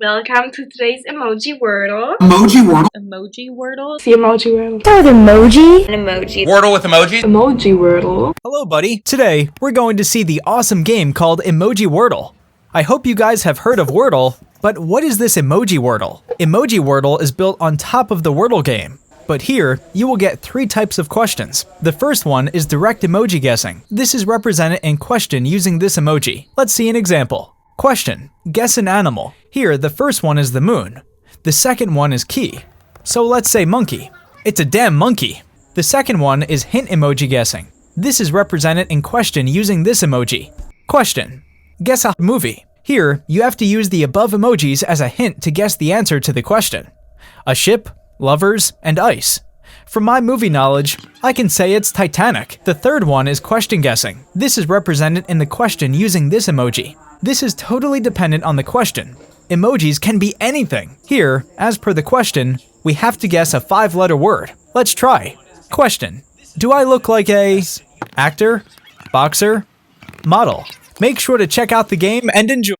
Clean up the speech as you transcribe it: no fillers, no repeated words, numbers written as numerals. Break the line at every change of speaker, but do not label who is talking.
Welcome to today's Emoji Wordle.
Emoji Wordle.
Emoji Wordle.
The Emoji Wordle.
Start with emoji.
An emoji.
Wordle with emojis.
Emoji Wordle.
Hello buddy! Today, we're going to see the awesome game called Emoji Wordle. I hope you guys have heard of Wordle, but what is this Emoji Wordle? Emoji Wordle is built on top of the Wordle game. But here, you will get 3 types of questions. The first one is direct emoji guessing. This is represented in question using this emoji. Let's see an example. Question: guess an animal. Here, the first one is the moon. The second one is key. So let's say monkey. It's a damn monkey. The second one is hint emoji guessing. This is represented in question using this emoji. Question: guess a movie. Here, you have to use the above emojis as a hint to guess the answer to the question. A ship, lovers, and ice. From my movie knowledge, I can say it's Titanic. The third one is question guessing. This is represented in the question using this emoji. This is totally dependent on the question. Emojis can be anything. Here, as per the question, we have to guess a 5-letter word. Let's try. Question: do I look like a actor, boxer, model? Make sure to check out the game and enjoy.